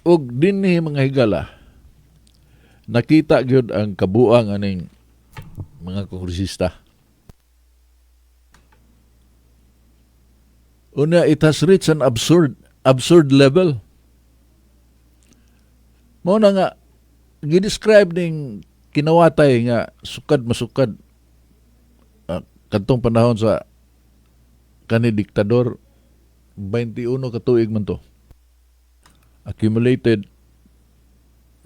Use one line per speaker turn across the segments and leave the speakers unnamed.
Og dinhi mga higala, nakita gyud ang kabuang aning mga kongresista. Una, it has reached an absurd level. Mao na nga gidescribe ning kinawatay nga sukad masukad kadtong panahon sa kani diktador 21 ka tuig man to. Accumulated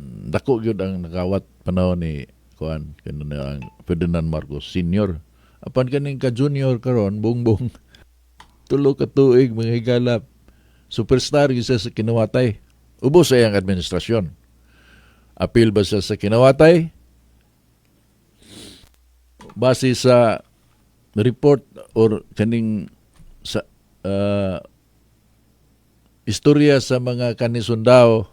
dako gyud ang nakawat panahon ni kuan kanang Ferdinand Marcos Senior. Apan kaning ka junior karon bongbong tulo ka tuig mga higala superstar gyud siya sa kinawatay. Ubos sa iyang administrasyon. Apil ba siya sa kinawatay? Base sa report or kaning sa istorya sa mga kanisundao,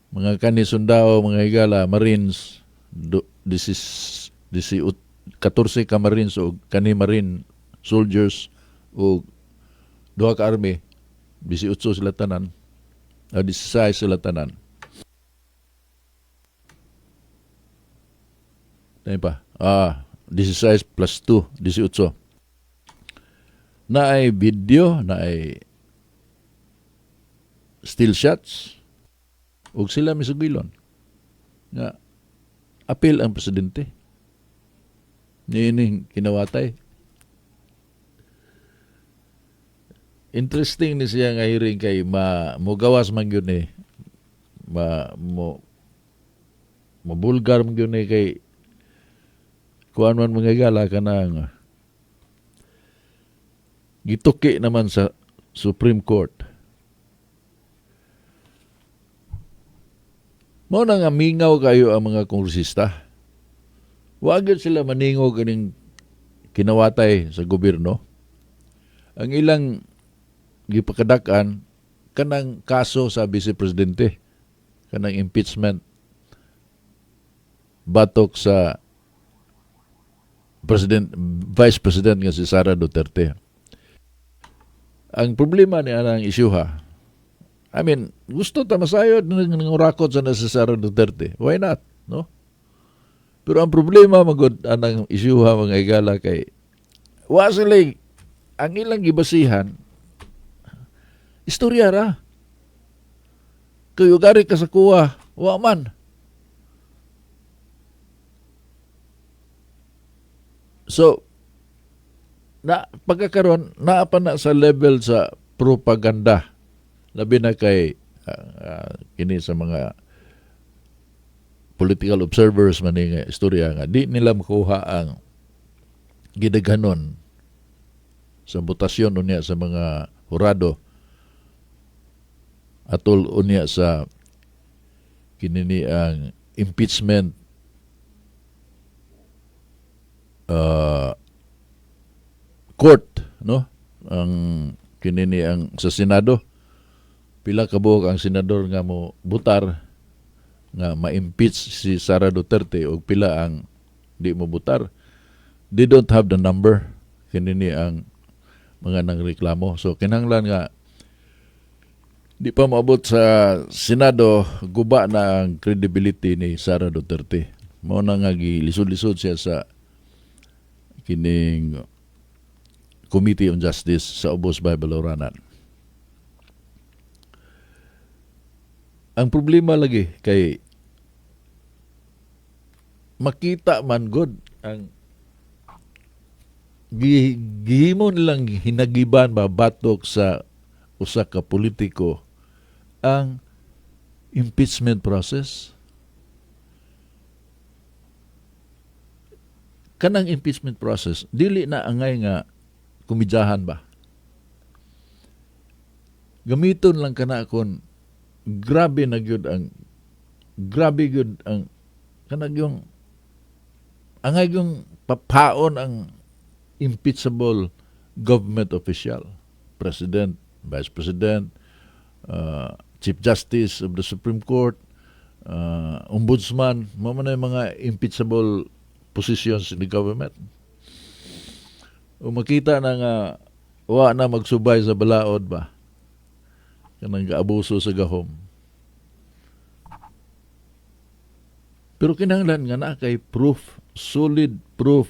mga higala, Marines, 14 ka Marines o kani Marine soldiers o duha ka army, 18 sila tanan, 16 sila tanan. Tayo pa? 16 plus 2, 18. Na ay video, na ay still shots, ug sila misugilon nga apil ang presidente. Niining kinawatay. Interesting ni siya nga hearing kay mugawas man gyud ni mabulgar man gyud ni kay kuan man mga gala kanang gituki naman sa Supreme Court. Mao na nga mingaw kayo ang mga kongresista. Wa gyud sila maningog kaning kinawatay sa gobyerno. Ang ilang gipakadak-an kanang kaso sa Vice Presidente, kanang impeachment batok sa Vice President nga si Sara Duterte. Ang problema ni anang isyuha, I mean, gusto ta masayod ng urakot sa si Sara Duterte. Why not? No? Pero ang problema magod anang isyuha mga higala kay wa sila ang ilang gibasihan istorya ra. Kayo gari ka sa kuha, wa man. So, pagkakaroon, naapa na sa level sa propaganda. Labi na kay kini sa mga political observers man nga istorya nga di nila makuha ang gidaghanon sa botasyon unya sa mga hurado atol unya sa kinini ang impeachment court, no? Ang kinini ang sa Senado, pila ka buok ang senador nga mo butar nga ma-impeach si Sara Duterte o pila ang di mo butar. They don't have the number. Kinini ang mga nangreklamo. So kinahanglan nga di pa maabot sa Senado, guba na ang credibility ni Sara Duterte. Mao na nga gilisod-lisod siya sa kining Committee on Justice sa ubos Babaluranan. Ang problema lagi kay makita man god ang gihimo nilang hinagiban ba batok sa usa ka politiko ang impeachment process. Kanang impeachment process dili na angay nga kumidyahan ba. Gamiton lang kana kon grabe gyud ang kanang yung angay yung papaon ang impeachable government official, president, vice president, chief justice of the Supreme Court, ombudsman, mo man yung mga impeachable positions in the government. O makita na nga wa na magsubay sa balaod ba, kanang gaabuso sa gahom. Pero kinahanglan nga na kay proof, solid proof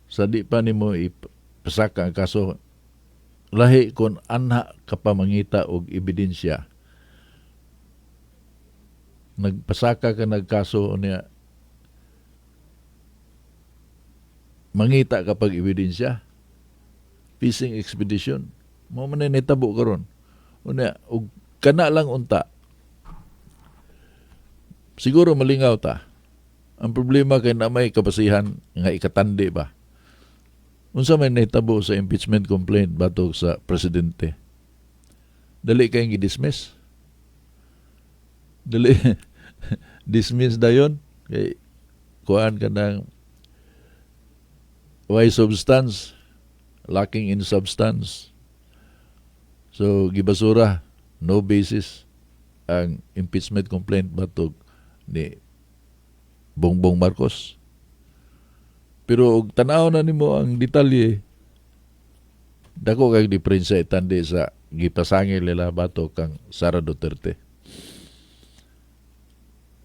sa di pa nimo ipasaka ang kaso, lahi kung anha ka pa mangita og ebidensya. Nagpasaka ka nagkaso niya, mangita kapag ebidensya, fishing expedition, mo man nitabo karon. Unya og kana lang unta. Siguro malingaw ta. Ang problema kay na may kabasihan nga ikatandi ba. Unsa may nahitabo sa impeachment complaint batok sa presidente? Dali kayong i-dismiss. Dali dismiss dayon kay kuan ka ng why substance, lacking in substance. So gibasura, no basis ang impeachment complaint batok ni Bongbong Marcos. Pero og tanaw na nimo ang detalye, dako kay diferensya itandi sa gipasangil nila batok kang Sara Duterte.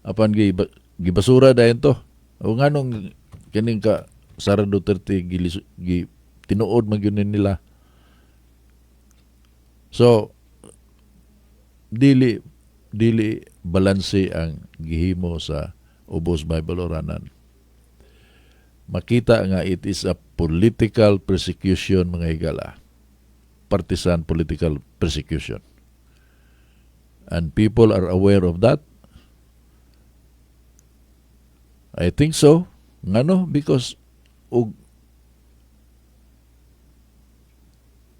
Apan gibasura dayon to. O nganong kining ka Sara Duterte tinuod magyunin nila. So dili balanse ang gihimo sa ubos Bible oranan. Makita nga it is a political persecution, mga higala. Partisan political persecution. And people are aware of that. I think so. Ngano? Because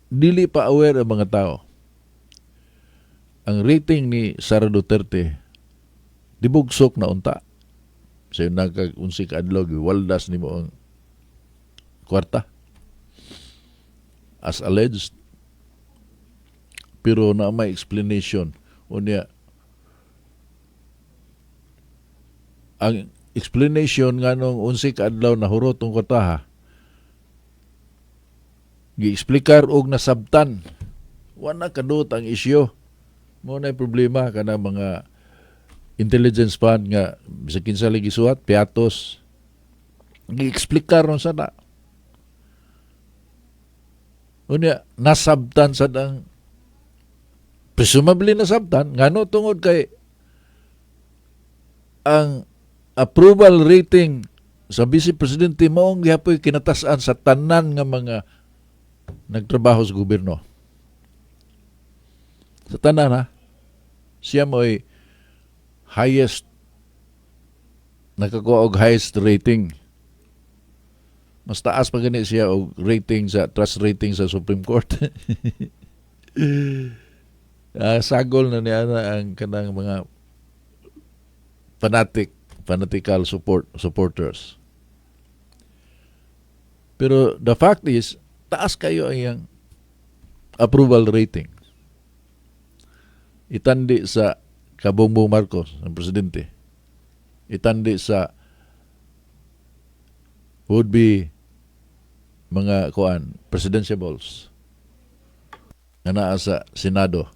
dili pa aware ang mga tao. Ang rating ni Sara Duterte dibugsok na unta. Sa so, nagkag-unsi ka adlaw, waldas ni mo ang kwarta. As alleged. Pero na may explanation. Unya, ang explanation nga nung unsi ka adlaw na hurot ang kwarta ha, gi-explikar og nasabtan. Wala kadot ang isyo. Mo na problema kana mga intelligence fund nga sa kinsa lagi suwat piatos gi-explikar ron sana. Unya nasabtan sa dang presumably nasabtan ngano tungod kay ang approval rating sa Vice Presidente maong gihapoy kinatasan sa tanan nga mga nagtrabaho sa gobyerno. Sa tanan ha, siya mo'y highest, nakakuha og highest rating. Mas taas pa gani siya og rating sa, trust rating sa Supreme Court. Sagol na niya na ang kanang mga fanatical supporters. Pero the fact is, taas kayo ang approval rating. Itandi sa Bongbong Marcos, ang presidente. Itandi sa would-be mga presidentiables nga naa sa Senado.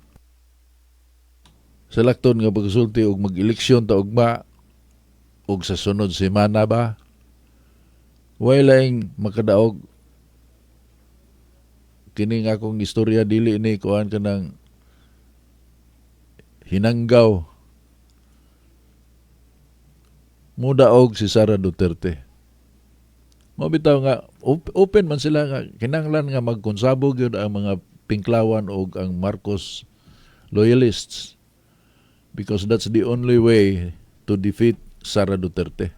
Sa lakton nga pagsulti og mag-eleksyon ta ugma og sa sunod semana ba, way laing makadaog. Kini nga akong istorya dili ni kuan kanang hinanggaw mudaog si Sara Duterte. Mabitaw nga open man sila nga kinahanglan nga magkonsabo gyud ang mga Pinklawan og ang Marcos loyalists because that's the only way to defeat Sara Duterte.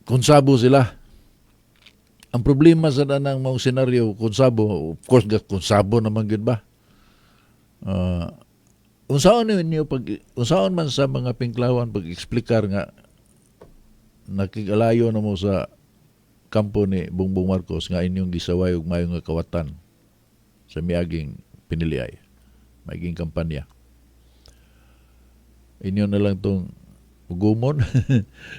Konsabo sila. Ang problema sa danang mga senaryo, konsabo, of course, konsabo naman yun ba? Unsaon man sa mga Pinklawan pag-explikar nga nakigalayo na mo sa kampo ni Bongbong Marcos nga inyong gisaway og mayo nga kawatan sa miaging piniliay, maiging kampanya. Inyo na lang tong ugumon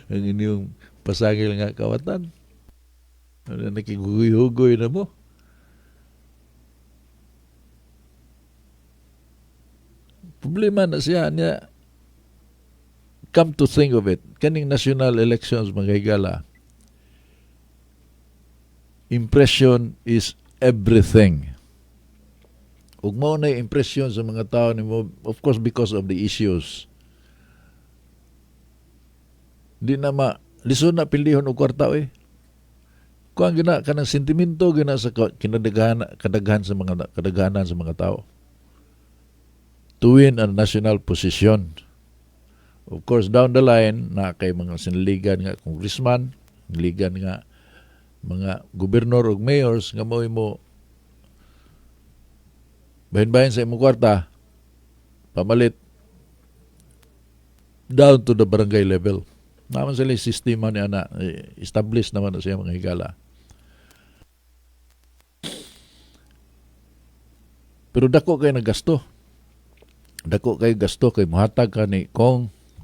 ang inyong pasangil nga kawatan. Nakigugoy-hugoy na mo. problema na siya niya. Come to think of it, kaning national elections mga higala, impression is everything. Ug mao na impression sa mga tao nimo, of course because of the issues. Di na lisod na pilihon og kwarta eh. Kuan gina kanang sentimento gina sa kadaghan sa mga tao. To win a national position. Of course, down the line, na kay mga siniligan nga congressman, siniligan nga mga gobernador o mayors, nga mo bahin-bahin sa imong kwarta, pamalit down to the barangay level. Naman sila yung sistema niya na established naman na siya mga higala. Pero dako kayo nagasto. Dako kayo gasto kay muhatag ka ni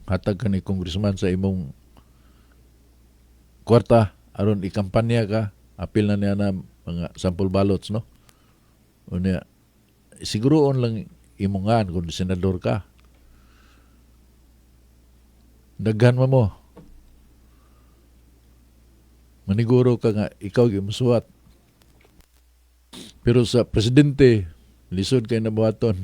hatag ka ni congressman sa imong kwarta aron ikampanya ka, apil na niya na mga sample ballots, no? Unya siguroon lang imungan kung senador ka. Daghan mo. Maniguro ka nga ikaw gimusuwat. Pero sa presidente, lisod kay nabuhaton.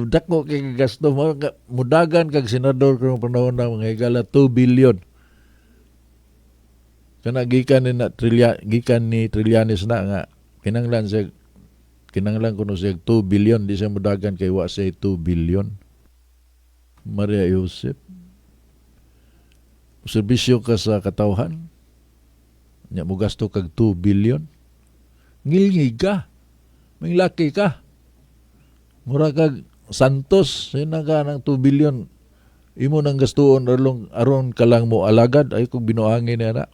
Dako kay gasto mo, mudagan kag senador karong panahon na mga higala 2 billion. Kana gikan ni Trillanes na nga kinanglan kuno siya 2 billion, di siya mudagan kay wa say 2 billion. Maria Joseph, serbisyo ka sa katawhan, nya mo gasto kag 2 billion. Ngilngig ka, may laki ka. Mura kag Santos, sina ka ng 2 billion. Imo nang gastuon aron ka lang mo alagad, ay kung binuangin na.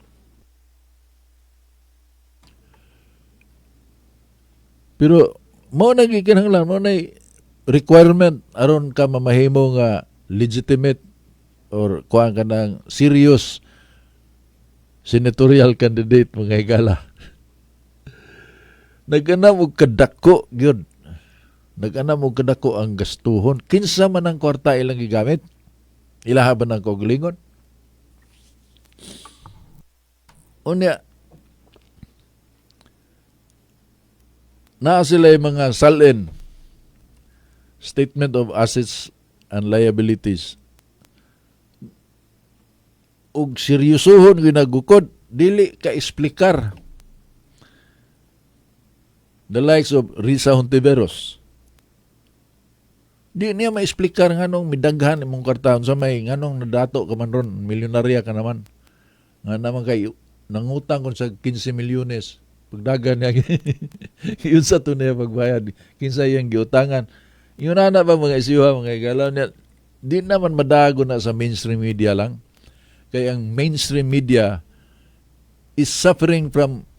Pero mo na gikinahanglan, mo na requirement aron ka mamahimo nga legitimate or kuha ka ng serious senatorial candidate mga higala. Nagana mo kadako gyud. Nag-ana mo kadako ang gastuhon. Kinsa man ang kwarta ilang gigamit? Ilaha ba ng kaugalingon? Unya, naa sila yung mga salin, statement of assets and liabilities. Ug seryosohon ginagukod, dili ka explicar. The likes of Risa Hontiveros. Di niya ma-explicar nganong midaghan imong kwartaon sa may nganong nadato ka man ron, milyonarya ka naman. Nga naman kay nangutang kon sa 15 milyones. Pagdagan niya, yun sa tunay pagbayad. Kinsa yung giutangan. Yun na ba mga isyuha, mga igalaw niya, di naman madago na sa mainstream media lang. Kaya ang mainstream media is suffering from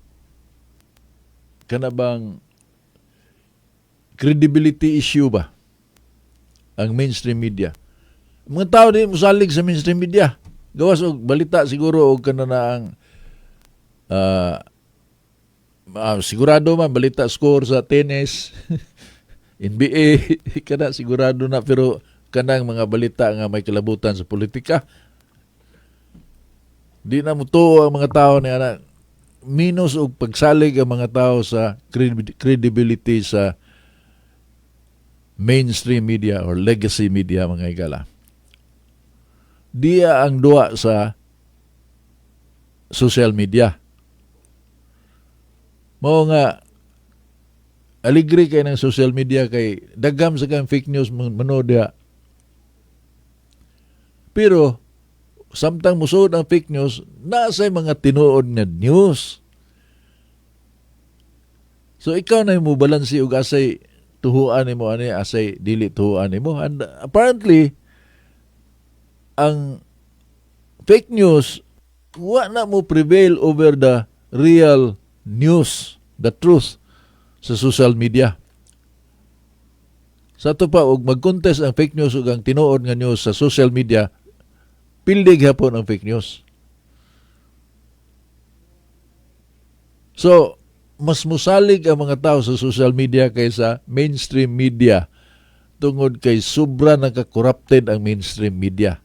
kanabang credibility issue ba? Ang mainstream media. Mga tao din musalig sa mainstream media. Gawas og balita siguro og kanana ang sigurado man balita score sa tennis, NBA, kada sigurado na, pero kanang mga balita nga may kilabutan sa politika, di na mutuo ang mga tao ni ana. Minus og pagsalig ang mga tao sa credibility sa mainstream media or legacy media mga higala. Diya ang duwa sa social media. Mao nga aligri kay ng social media kay dagam sa kang fake news manood diha. Pero samtang musod ang fake news, nasa mga tinuod nga news. So ikaw na mo balansi og asay tuhuan nimo ani, asay dili tuhuan nimo. And apparently ang fake news wa na mo prevail over the real news, the truth sa social media. Sa to pa og mag-contest ang fake news ug ang tinuod nga news sa social media, pildig hapon ang fake news. So mas musalig ang mga tao sa social media kaysa mainstream media tungod kay sobra nagka-corrupted ang mainstream media.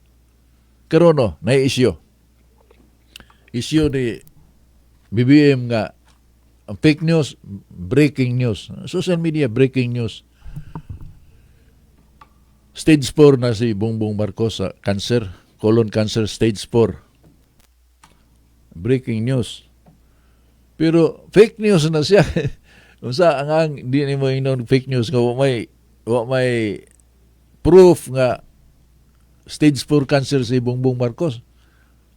Karon no, na issue. Issue ni BBM nga ang fake news, breaking news. Social media, breaking news. Stage 4 na si Bongbong Marcos sa cancer, colon cancer stage 4. Breaking news. Pero fake news na siya. Unsa ang di ni mo inon fake news nga wa may proof nga stage 4 cancer si Bongbong Marcos.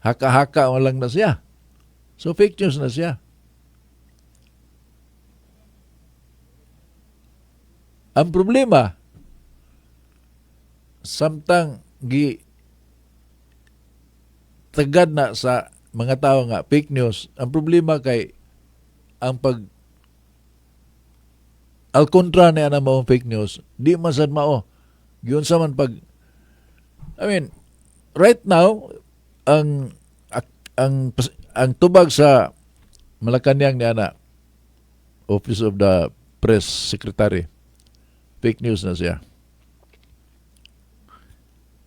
Haka-haka lang na siya. So fake news na siya. Ang problema, samtang tagad na sa mga tao nga fake news, ang problema kay ang al kontra na ang mga fake news, di masad mao. Yun sa man right now, ang tubag sa Malacanang ni ana, Office of the Press Secretary, fake news na siya.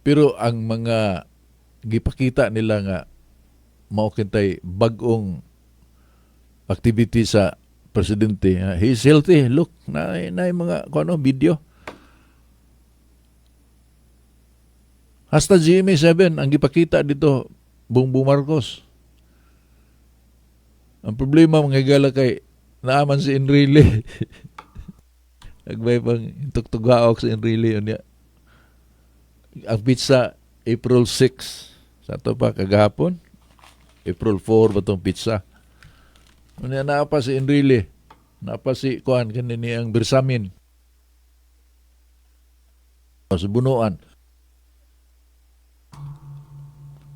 Pero ang mga gipakita nila nga mao kintay bag-ong activity sa presidente. He's healthy. Look, na mga video. Hasta GMA7 ang gipakita dito Bongbong Marcos. Ang problema mga gala kay naaman si Enrile. Nagbay pang tugtugaok si Enrile unya. Ang pizza April 6 sa to pa kagahapon. April 4 ba tong pizza? Unya naa pa si Enrile. Naa pa si kuan kanini ang Bersamin. Sa Bunuan.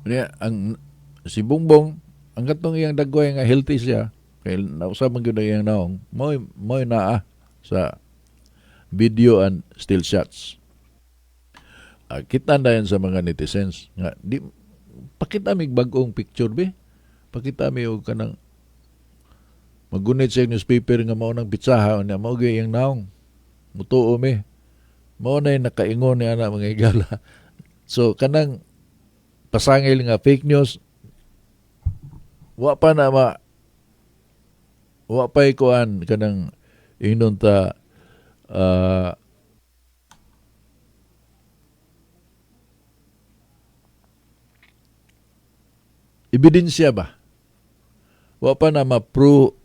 Unya ang si Bongbong ang katong iyang dagway nga healthy siya kay nausab man gyud iyang naong moy naa sa video and still shots. Kita na yan sa mga netizens nga di pakita mig bag-ong picture be, pakita mi og kanang magunit sa newspaper nga mao nang pitsaha unya mao gyud iyang naong mutuo mi mao nay nakaingon ni ana mga igala. So kanang pasangil nga fake news wa pa'y kuan kanang inon ta ebidensya ba? Wa pa na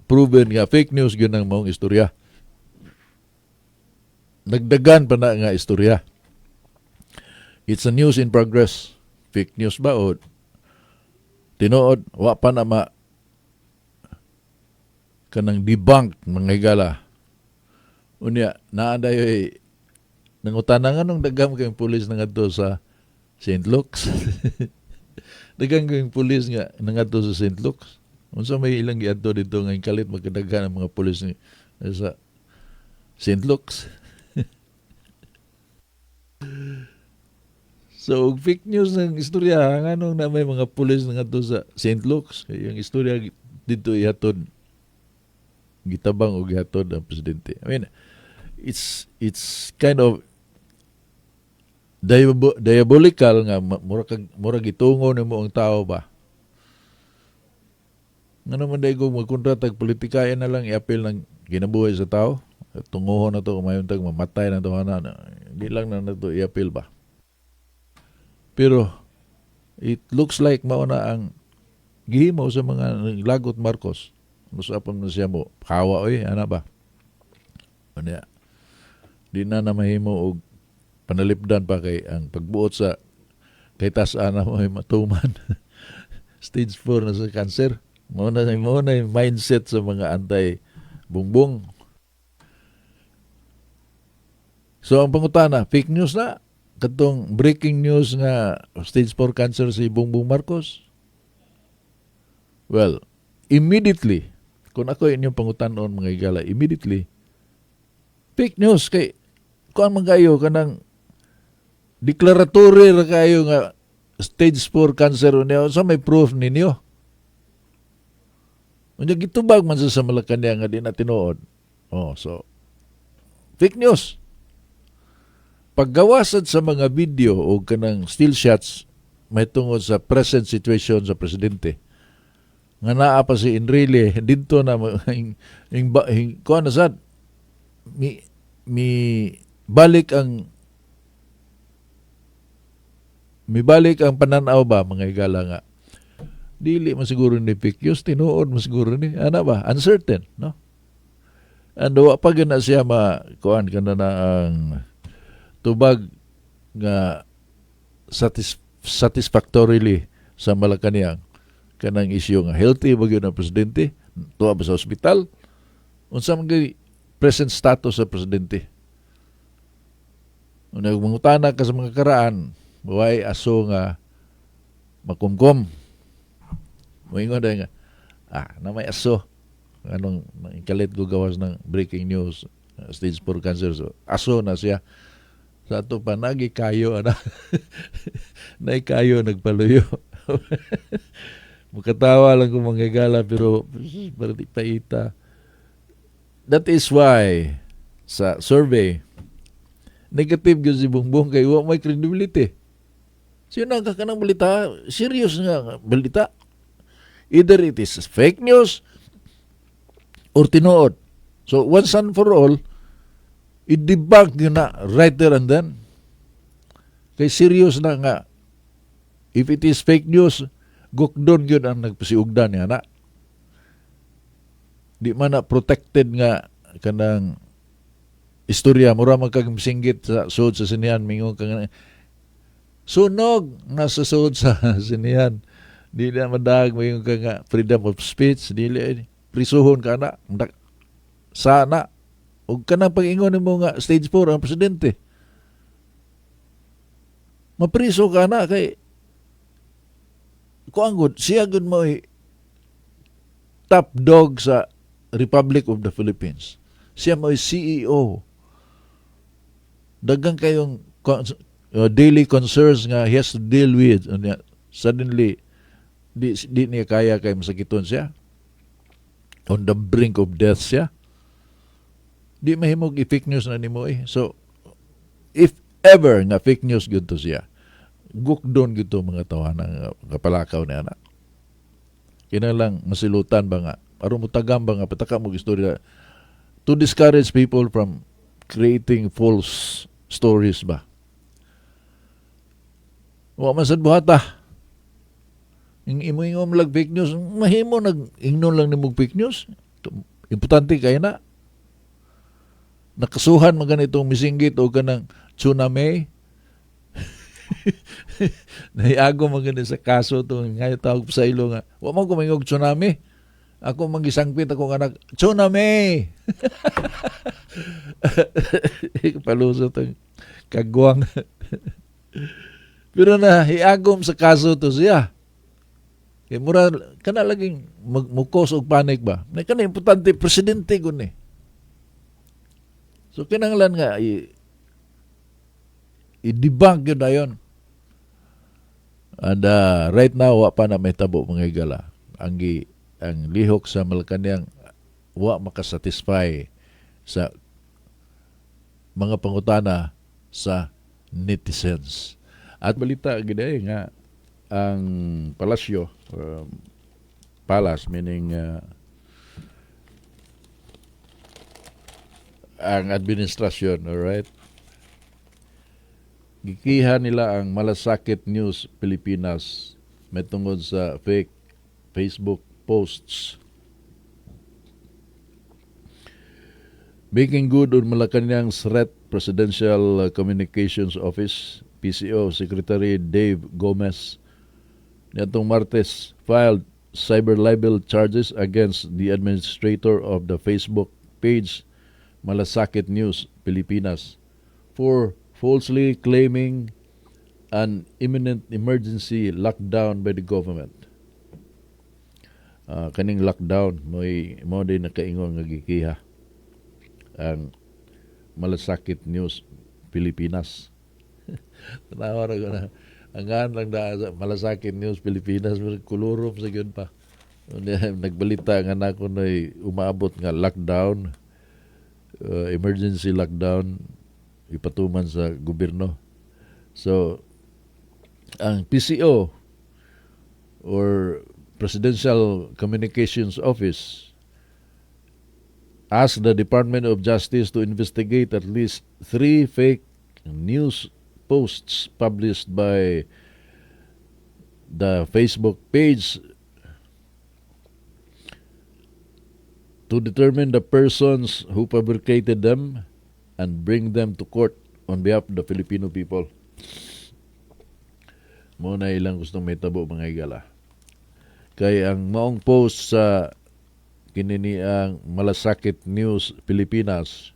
proven nga fake news gyud ang maong istorya. Nagdagan pa na nga istorya. It's a news in progress. Fake news ba o tinuod wa pa na kanang debunk mga higala. Unya naa dayoy nangutana nga nung daghang kay pulis nangadto sa St. Luke's. Daghang kay pulis nga nangadto sa St. Luke's. Unsa may ilang giadto dito nga kalit magkadaghan ang mga pulis ni sa St. Luke's. So, fake news ng istorya, nganong na may mga pulis nga to sa St. Luke's. Yung istorya dito ihatod, gitabang o gihatod ang presidente. I mean, it's kind of diabolical nga, mura gitungo ni mo ang tao ba? Nga naman dahil kung magkontratag politikayan na lang, i-appeal ng ginabuhay sa tao, tunguhon na to, umayon tag mamatay na to, hindi lang na to i-appeal ba? Pero it looks like mauna ang gihimaw sa mga lagot Marcos. Musapon na siya mo, kawa ana ba? Ano di na mahimo og panalipdan pa kay ang pagbuot sa kay tas-ana mo ay matuman. Stage 4 na sa cancer. Mauna yung mindset sa mga anti-Bongbong. So ang pangutana, fake news na. Katong breaking news nga stage 4 cancer si Bongbong Marcos. Well, immediately, kung ako inyong pangutanon mga igala, immediately, fake news kay kuan man kayo kanang declaratory ra kayo nga stage 4 cancer niya sa may proof ninyo. Unya gitubag man sa Malacanang nga di na tinuod. Oh, so fake news. Paggawasad sa mga video o kanang still shots may tungod sa present situation sa presidente. Nga naa pa si Enrile dito na kuan na sad mi balik ang pananaw ba mga higala nga dili man siguro ni fake news, tinuod man siguro ni ana ba uncertain, no? Ando pa gina siya kuan kana na ang tubag nga satisfactorily sa Malacanang kanang isyu nga healthy ba gyud ang presidente, tuwa ba sa ospital, unsa man gyud present status sa presidente. Unang mangutana ka sa mga karaan, buhay aso nga makumkom. Moingon nga, na may aso. Anong kalit ko gawas ng breaking news, stage 4 cancer. So, aso na siya. Sa ato pa, nagikayo, naikayo, nagpaluyo. Mukatawa lang kung manggagala, pero parang paita. That is why, sa survey, negative yun si Bongbong kay wa may credibility. Sino ang kakanang balita? Serious nga balita. Either it is fake news or tinuod. So once and for all, i-debunk yun na right there and then. Kay serious na nga. If it is fake news, gukdon yun ang nagpasiugdan niya na. Di man na protected nga kanang istorya, mura magkagisinggit sa suod sa sinihan, mingon kang sunog nasa suod sa sinihan. Di na madag, mingon ka nga freedom of speech, dili prisuhon ka na, sana. Huwag ka na pag-ingon mo nga stage 4 ang presidente. Mapriso ka na kay kuang good, siya good mo top dog sa Republic of the Philippines. Siya mo CEO. Dagang kayong daily concerns nga he has to deal with. Suddenly, di niya kaya kay masakiton siya. On the brink of death siya. Di mahimog i-fake news na nimo So, if ever nga fake news good to siya, gukdon good to mga tawanan nga kapalakaw ni anak. Kinalang masilutan ba nga, aron mo tagam ba nga, pataka mo istorya to discourage people from creating false stories ba. Wa man sad buhata. Imo lag fake news, mahimo nag-ingnon lang nimog fake news. Importante kay na. Nakasuhan man ganitong misinggit o kanang tsunami. Nahiago man ganito sa kaso to ngayon tawag sa ilo nga. Wa man ko mayong tsunami. Ako mangisangpit akong anak, tsunami! Palusot ang kagwang. Pero na, hiagom sa kaso to siya. Kaya mura, kana laging mukos o panik ba? Na kana importante, presidente ko ni. So, kinanglan nga, i-debunk yun na yun. And right now, wa pa na may tabo mga higala. Ang lihok sa Malacanang wa makasatisfy sa mga pangutana sa netizens. At balita gid nga ang palasyo, palace meaning ang administrasyon, alright? Gikihan nila ang Malasakit News Pilipinas may tungod sa fake Facebook posts. Making good on Malacanang's threat, Presidential Communications Office, PCO Secretary Dave Gomez, nitong Martes filed cyber libel charges against the administrator of the Facebook page Malasakit News Pilipinas for falsely claiming an imminent emergency lockdown by the government. Kaning lockdown mo din nakaingon nga gikiha ang Malasakit News Pilipinas. Tanawa ra ko na angan lang da Malasakit News Pilipinas, kulurom sa gyud pa. Nagbalita nga na ako na umaabot nga lockdown, emergency lockdown, ipatuman sa gobyerno. So, ang PCO or Presidential Communications Office asked the Department of Justice to investigate at least 3 fake news posts published by the Facebook page to determine the persons who fabricated them and bring them to court on behalf of the Filipino people. Muna ilang gustong may tabo mga igala. Kaya ang maong post sa kinini ang Malasakit News Pilipinas,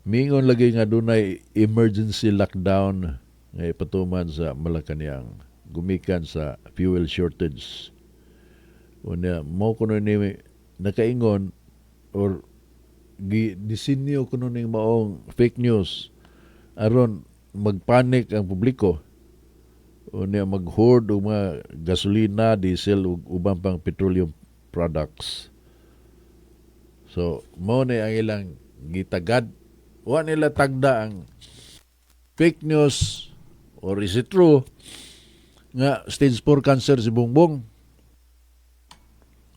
mingon lagi nga dunay emergency lockdown nga ipatuman sa Malacañang gumikan sa fuel shortage. Unya mo kuno ni nakaingon or disinyo kuno ning maong fake news aron magpanik ang publiko. Unya mag-hoard og mga gasolina, diesel ug ubang pang petroleum products. So mo ni ang ilang gitagad. Wa nila tagda ang fake news or is it true nga stage 4 cancer si Bongbong.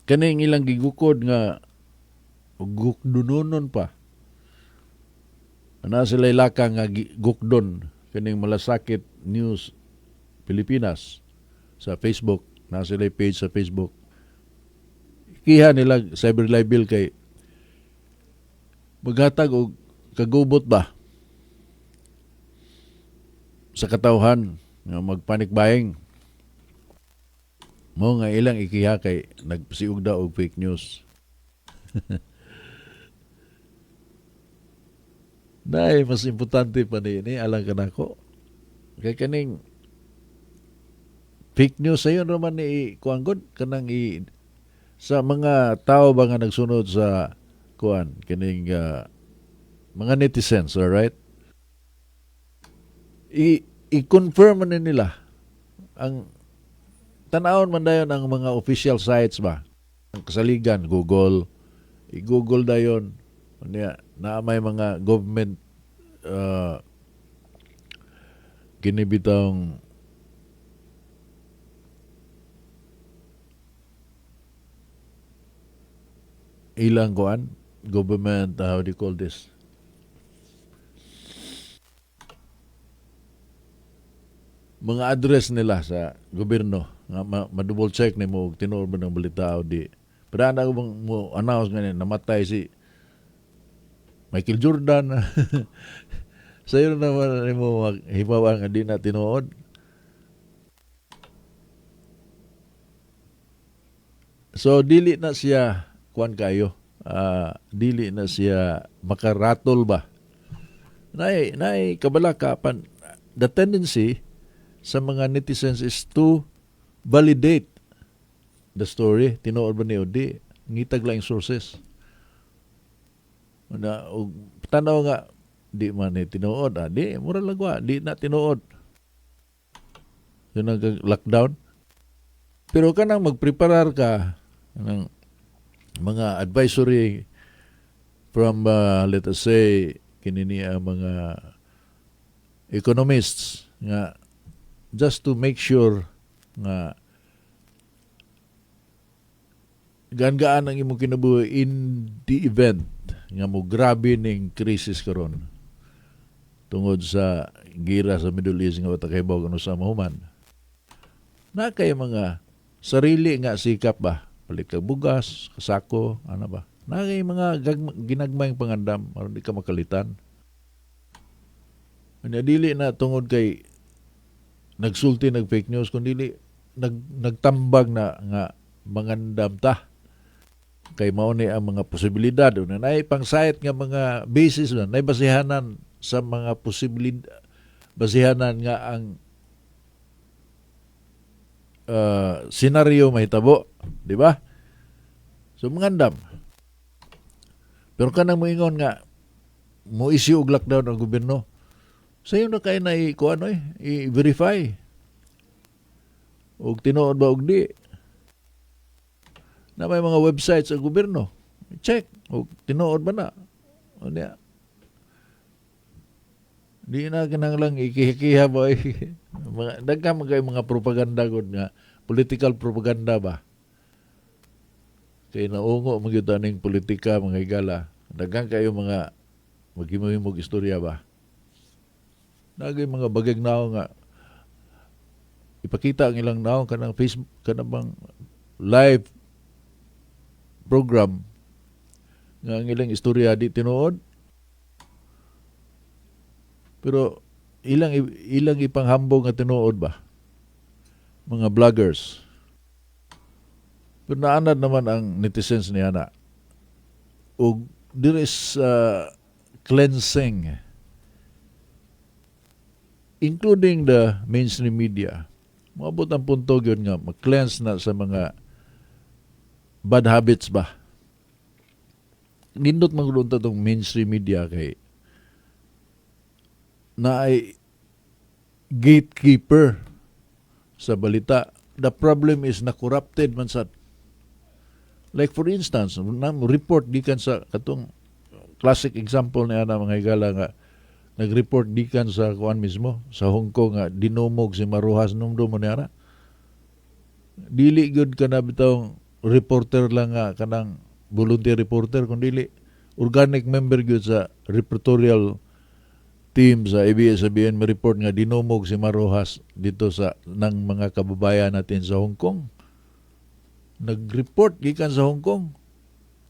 Kaning ilang gigukod nga gukdunonon pa. Ana sila ilaka nga gukdon kaning Malasakit News Pilipinas sa Facebook. Na sila page sa Facebook. Kiha nila cyber libel kay maghatag og kagubot ba sa katawhan nga magpanic buying. Mo nga ilang ikiha kay nagsiug daw og fake news. Nay, mas importante pa ni alang ka nako. Kay kaning fake news sayon raman ni kuanggod kanang sa mga tao ba nga nagsunod sa kuan kining mga netizens, alright? I-confirm man nila ang tanawon man dayon ang mga official sites ba. Ang kasaligan, Google. I-Google dayon. Na may mga government kinibitang ilang kuan government, how do you call this? Mga address nila sa gobyerno nga ma-double check nimo og tinuod ba ng balita o di. Pero ana mo announce nga namatay si Michael Jordan. Sayo naman nimo hibawa nga di na tinuod. So dili na siya kuan kayo. Dili na siya makaratol ba. Nay kabala kapan the tendency sa mga netizens is to validate the story. Tinuod ba niyo? Di. Ngitag lang sources. Tanaw nga, di man ni tinuod. Di, mura lagwa. Di na tinuod. Yun ang lockdown. Pero kanang magpreparar ka ng mga advisory from, let us say, kinini ang mga economists nga just to make sure nga gaan-gaan ang imong kinabuhi in the event nga mo grabe ning krisis karon tungod sa gira sa Middle East nga watakibaw kuno sa mahuman. Na kay mga sarili nga sikap ba, palit kag bugas, kasako, ano ba? Na kay mga ginagmayng pangandam aron di ka makalitan. Anya dili na tungod kay nagsulti nag-fake news kundi nagtambag na nga mangandam ta kay mao ni ang mga posibilidad na nay pangsayat nga mga basis na nay basihanan sa mga posibilidad basihanan nga ang senaryo mahitabo, di ba? So mangandam. Pero kanang moingon nga mo issue og lockdown ang gobyerno. Sayo na kayo na i-verify. O tinuod ba og di. na may mga website sa gobyerno. Check. O tinuod ba na? O niya. Di na kinanglang ikihikiha ba dagka magay mga propaganda gud nga political propaganda ba kay naungo magyud aning politika mga higala daghan kayo mga maghimo-himog istorya ba nagay mga bagag naong nga ipakita ang ilang naong kanang Facebook kanang live program nga ang ilang istorya di tinuod. Pero ilang ipanghambog nga tinuod ba? Mga vloggers. Pero naanad naman ang netizens niya na. O there is cleansing including the mainstream media. Maabot ang punto yun nga, mag-cleanse na sa mga bad habits ba? Nindot magulunta itong mainstream media kay na ay gatekeeper sa balita. The problem is na corrupted man sa like for instance, report di kan sa katong classic example na mga higala nga nag-report di kan sa kuan mismo sa Hong Kong nga dinumog si Maruhas nung mo niya dili good ka na bitawng reporter lang nga kanang volunteer reporter kundi organic member gyud sa reportorial team sa ABS-CBN ma-report nga dinumog si Maruhas dito sa ng mga kababayan natin sa Hong Kong. Nag-report gikan sa Hong Kong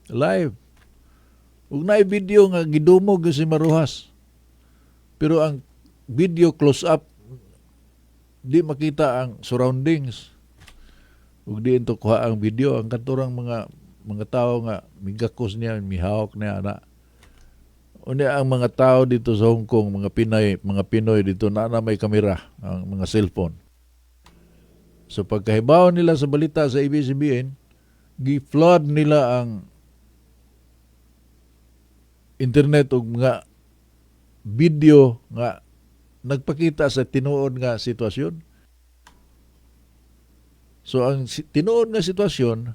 live. Ug naay video nga gidumog si Maruhas. Pero ang video close up di makita ang surroundings. Ug di ento kuha ang video ang kanturang mga tao nga migakos niya mihawak niya ana. Unya ang mga tao dito sa Hong Kong, mga Pinoy dito na may kamera, ang mga cellphone. So pagkahibaw nila sa balita sa ABS-CBN, gi-flood nila ang internet ug mga video nga nagpakita sa tinuod nga sitwasyon. So ang tinuod nga sitwasyon,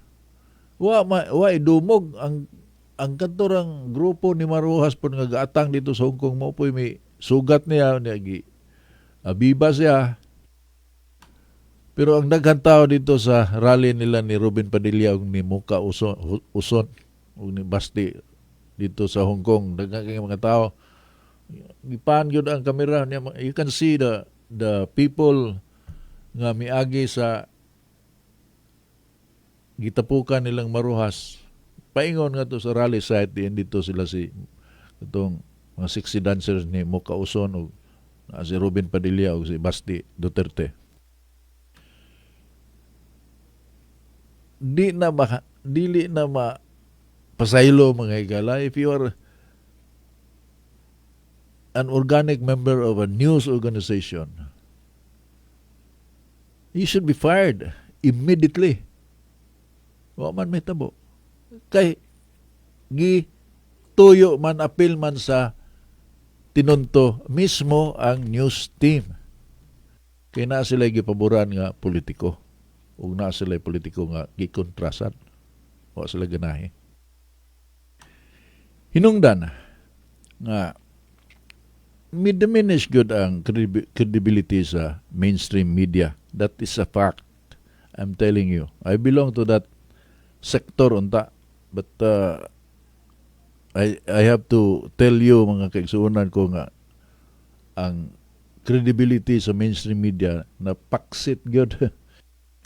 wa idumog ang kantorang grupo ni Maruhas po nga gaatang dito sa Hong Kong mo po may sugat niya abiba siya. Pero ang daghang tao dito sa rally nila ni Robin Padilla ug ni Muka Uson ug ni Basti dito sa Hong Kong daghang kay mga tao gipan gyud ang kamera niya. You can see the people nga miagi sa gitapukan nilang Maruhas. Paingon nga to sa rally site diyan dito sila itong mga sexy dancers ni Muka Uson o si Robin Padilla o si Basti Duterte. Dili na pasaylo mga higala. If you are an organic member of a news organization, you should be fired immediately. Wa man may tabo. Kay tuyo man apil man sa tinunto mismo ang news team. Kay na sila gipaboran nga politiko. Ug na sila politiko nga gikontrasan. Wa sila ganahe. Hinungdan nga diminish good ang credibility sa mainstream media. That is a fact. I'm telling you. I belong to that sector unta. But I have to tell you mga kaigsuunan ko nga ang credibility sa mainstream media na paksit gyud.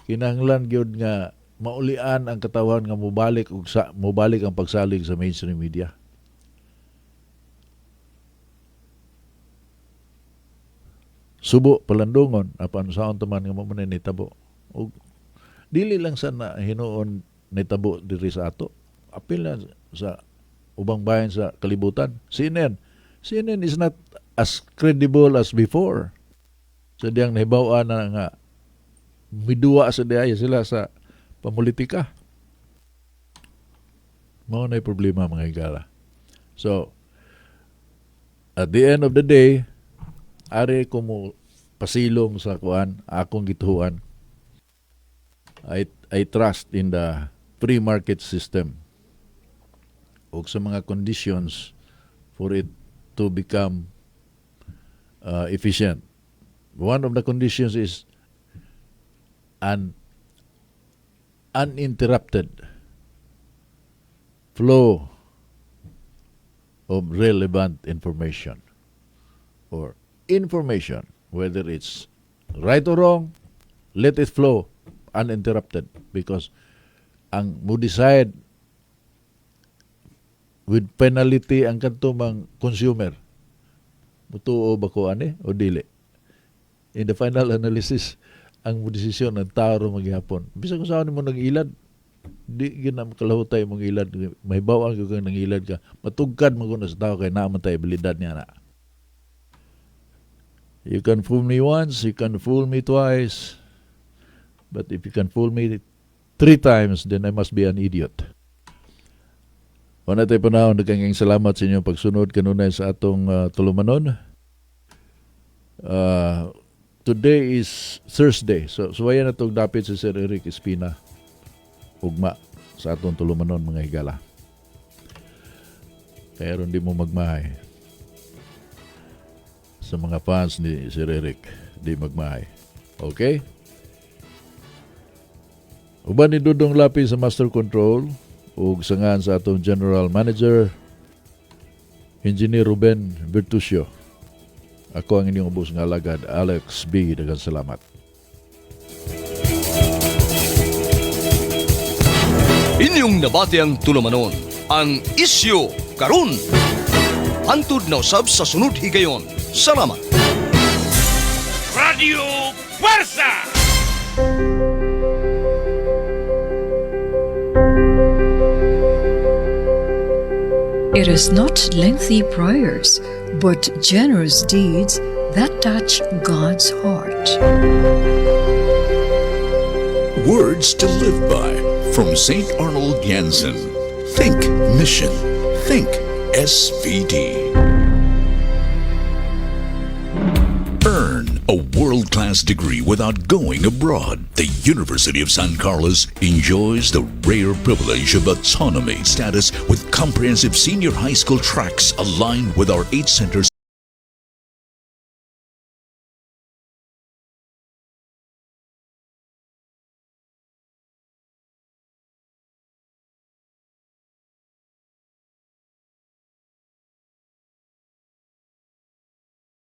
Kinahanglan gyud nga maulian ang katawan nga mubalik ang pagsalig sa mainstream media. Subo palandungon apan saon taman nga mo man nitabo. Og dili lang sa na hinuon nitabo diri sa ato. Apil na sa ubang bayan sa kalibutan. CNN is not as credible as before. So diyang nahibaw-an na nga midua sa diaya sila sa pamulitika. Mao na problema mga higala. So at the end of the day, ari ko mo pasilong sa kuan akong gituan. I trust in the free market system o sa mga conditions for it to become efficient. One of the conditions is an uninterrupted flow of relevant information or information, whether it's right or wrong, let it flow uninterrupted, because ang mo decide with penalty ang kantumang consumer mutuo ba ko ani o dili. In the final analysis, ang mo desisyon ng tao ro maghapon. Bisag kung saan mo nag-ilad, di ginam kalahutay mong ilad, may bawang kang nangilad ka, matugkad mo kuno sa tao kay naman tay abilidad niya na. You can fool me once, you can fool me twice, but if you can fool me 3 times, then I must be an idiot. Wala tayo panahon, nagkanging salamat sa inyong pagsunod kanunay sa atong tulumanon. Today is Thursday, so suwayan na itong dapit si Sir Eric Espina. Ugma sa atong tulumanon, mga higala. Kaya ron di mo magmahay. Sa mga fans ni Sir Eric, di magmahay. Okay? Uban ni Dudong Lapi sa Master Control, ug sangan sa atong General Manager, Engineer Ruben Bertuccio. Ako ang inyong ubos nga alagad, Alex B. Daghang salamat.
Inyong nabati ang tulumanon, ang isyu karon. Hantod na usab sa sunod higayon. Salamat.
Radio Fuerza.
It is not lengthy prayers, but generous deeds that touch God's heart.
Words to live by from St. Arnold Janssen. Think mission. Think SVD. Earn a world-class degree without going abroad. The University of San Carlos enjoys the rare privilege of autonomy status with comprehensive senior high school tracks aligned with our 8 centers